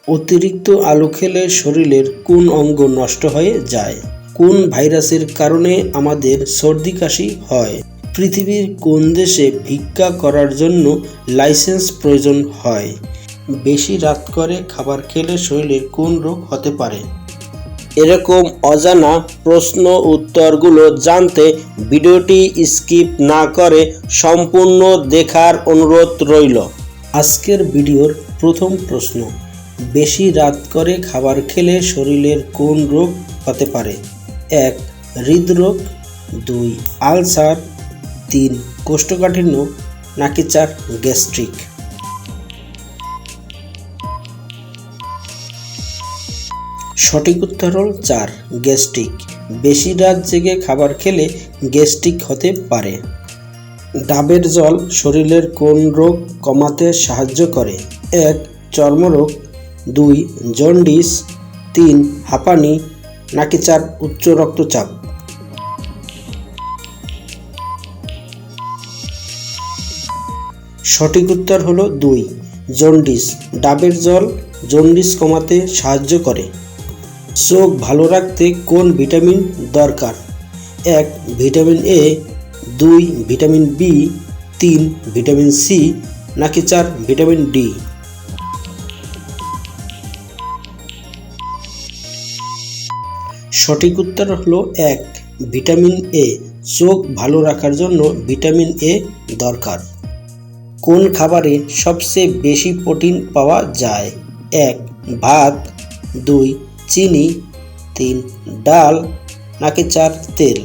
অতিরিক্ত আলু খেলে শরীরের কোন অঙ্গ নষ্ট হয়ে যায়? কোন ভাইরাসের কারণে আমাদের সর্দি কাশি হয়? পৃথিবীর কোন দেশে ভিক্ষা করার জন্য লাইসেন্স প্রয়োজন হয়? বেশি রাত করে খাবার খেলে শরীরের কোন রোগ হতে পারে? এরকম অজানা প্রশ্ন উত্তরগুলো জানতে ভিডিওটি স্কিপ না করে সম্পূর্ণ দেখার অনুরোধ রইল। আজকের ভিডিওর প্রথম প্রশ্ন, বেশি রাত করে খাবার খেলে শরীরের কোন রোগ হতে পারে? 1. হৃদরোগ, 2. আলসার, 3. কোষ্ঠকাঠিন্য, নাকি 4. গ্যাস্ট্রিক? সঠিক উত্তর হল 4. গ্যাস্ট্রিক। বেশি রাত জেগে খাবার খেলে গ্যাস্ট্রিক হতে পারে। ডাবের জল শরীরের কোন রোগ কমাতে সাহায্য করে? 1. চর্মরোগ, 2. জন্ডিস, 3. হাঁপানি, নাকি 4. উচ্চ রক্তচাপ? সঠিক উত্তর হলো 2. জন্ডিস। ডাবের জল জন্ডিস কমাতে সাহায্য করে। চোখ ভালো রাখতে কোন ভিটামিন দরকার? 1. Vitamin A, 2. Vitamin B, 3. Vitamin C, নাকি 4. Vitamin D? সঠিক উত্তর হলো 1. Vitamin A. চোখ ভালো রাখার জন্য ভিটামিন এ দরকার। কোন খাবারে সবচেয়ে বেশি প্রোটিন পাওয়া যায়? 1. ভাত, 2. চিনি, 3. ডাল, নাকি 4. তেল?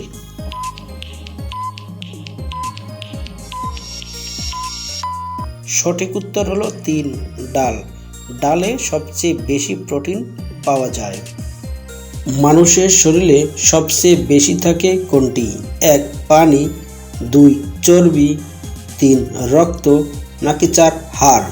সঠিক উত্তর হলো 3. ডাল। ডালে সবচেয়ে বেশি প্রোটিন পাওয়া যায়। মানুষের শরীরে সবচেয়ে বেশি থাকে কোনটি? 1. পানি, 2. চর্বি, 3. রক্ত, নাকি 4. হাড়?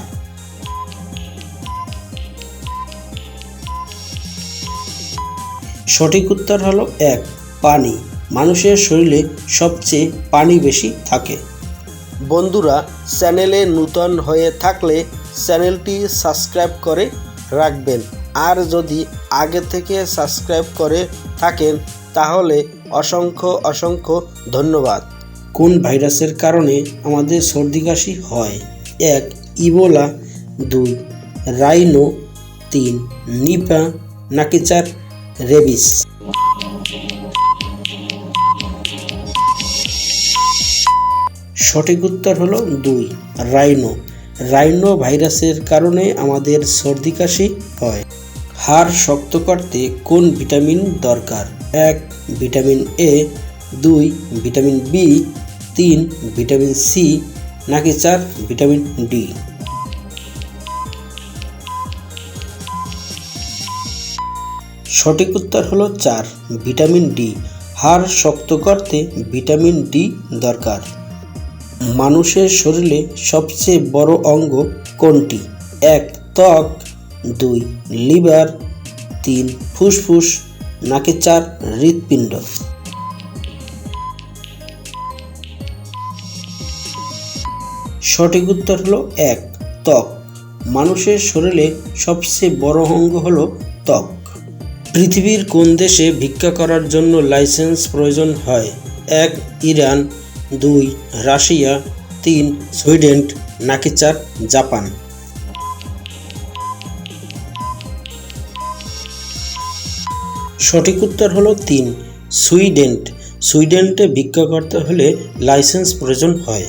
সঠিক উত্তর হলো 1. পানি। মানুষের শরীরে সবচেয়ে পানি বেশি থাকে। বন্ধুরা, চ্যানেলে নূতন হয়ে থাকলে চ্যানেলটি সাবস্ক্রাইব করে রাখবেন, আর যদি আগে থেকে সাবস্ক্রাইব করে থাকেন তাহলে অসংখ্য ধন্যবাদ। কোন ভাইরাসের কারণে আমাদের সর্দি কাশি হয়? 1. ইবোলা, 2. রাইনো, 3. নিপা, নাকি 4. রেবিস? সঠিক উত্তর হলো 2. রাইনো। রাইনো ভাইরাসের কারণে আমাদের সর্দি কাশি হয়। হাড় শক্ত করতে কোন ভিটামিন দরকার? 1. Vitamin A, 2. Vitamin B, 3. Vitamin C, নাকি 4. Vitamin D? সঠিক উত্তর হলো 4. Vitamin D. হাড় শক্ত করতে ভিটামিন ডি দরকার। মানুষের শরীরে সবচেয়ে বড় অঙ্গ কোনটি? 1. ত্বক, 2. লিভার, 3. ফুসফুস, নাকি 4. হৃৎপিণ্ড? সঠিক উত্তর হলো 1. ত্বক। মানুষের শরীরে সবচেয়ে বড় অঙ্গ হলো ত্বক। পৃথিবীর কোন দেশে ভিক্ষা করার জন্য লাইসেন্স প্রয়োজন হয়? 1. ইরান, 2. রাশিয়া, 3. সুইডেন, নাকি 4. জাপান? সঠিক উত্তর হলো 3. সুইডেন। সুইডেনে ভিক্ষা করতে হলে লাইসেন্স প্রয়োজন হয়।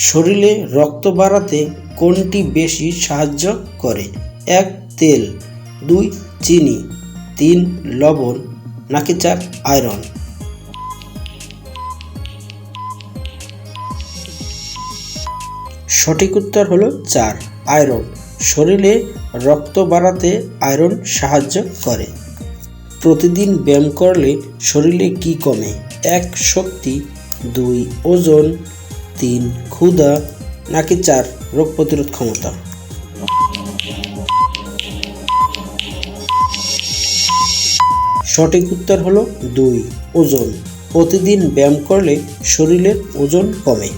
শরীরে রক্ত বাড়াতে কোনটি বেশি সাহায্য করে? 1. তেল, 2. চিনি, 3. লবণ, নাকি 4. আয়রন? সঠিক উত্তর হলো 4. আয়রন। শরীরে রক্ত বাড়াতে আয়রন সাহায্য করে। প্রতিদিন ব্যায়াম করলে শরীরে কি কমে? 1. শক্তি, 2. ওজন, 3. ক্ষুধা, নাকি 4. রোগ প্রতিরোধ ক্ষমতা? সঠিক উত্তর হলো 2. ওজন। প্রতিদিন ব্যায়াম করলে শরীরের ওজন কমে।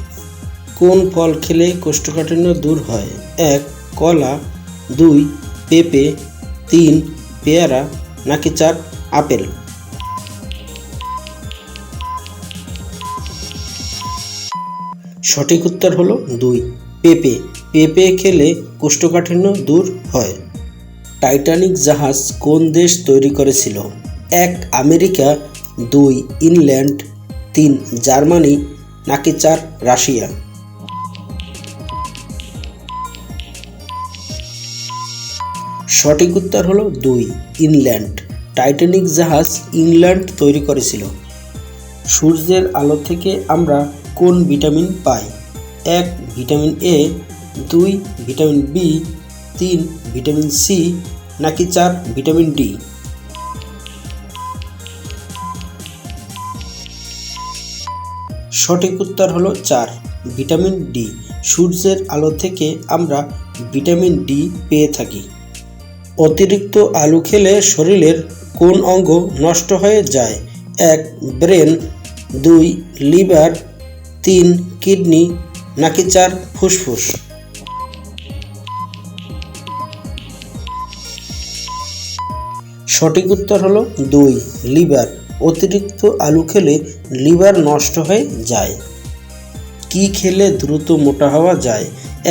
কোন ফল খেলে কোষ্ঠকাঠিন্য দূর হয়? 1. কলা, 2. পেঁপে, 3 পেয়ারা নাকি 4 আপেল? সঠিক উত্তর হলো 2 পেঁপে। পেঁপে খেলে কোষ্ঠকাঠিন্য দূর হয়। টাইটানিক জাহাজ কোন দেশ তৈরি করেছিল? 1 আমেরিকা, 2 ইংল্যান্ড, 3 জার্মানি নাকি 4 রাশিয়া? সঠিক উত্তর হলো 2 ইংল্যান্ড। টাইটানিক জাহাজ ইংল্যান্ড তৈরি করেছিল। সূর্যের আলো থেকে আমরা কোন ভিটামিন পাই? 1 vitamin A, 2 vitamin B, 3 vitamin C নাকি 4 ভিটামিন ডি? সঠিক উত্তর হলো 4 ভিটামিন ডি। সূর্যের আলো থেকে আমরা ভিটামিন ডি পেয়ে থাকি। অতিরিক্ত আলু খেলে শরীরের কোন অঙ্গ নষ্ট হয়ে যায়? 1 ব্রেন, 2 লিভার, 3 কিডনি নাকি 4 ফুসফুস? সঠিক উত্তর হলো 2 লিভার। অতিরিক্ত আলু খেলে লিভার নষ্ট হয়ে যায়। কি খেলে দ্রুত মোটা হওয়া যায়?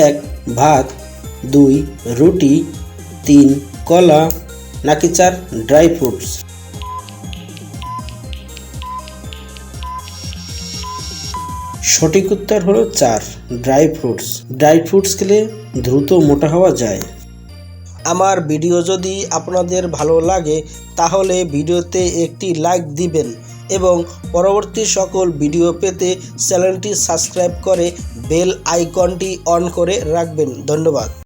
1 ভাত, 2 রুটি, 3 কলা নাকি 4 ড্রাই ফ্রুটস? সঠিক উত্তর হলো 4 ড্রাই ফ্রুটস। ড্রাই ফ্রুটস খেলে দ্রুত মোটা হওয়া যায়। আমার ভিডিও যদি আপনাদের ভালো লাগে তাহলে ভিডিওতে একটি লাইক দিবেন এবং পরবর্তী সকল ভিডিও পেতে চ্যানেলটি সাবস্ক্রাইব করে বেল আইকনটি অন করে রাখবেন। ধন্যবাদ।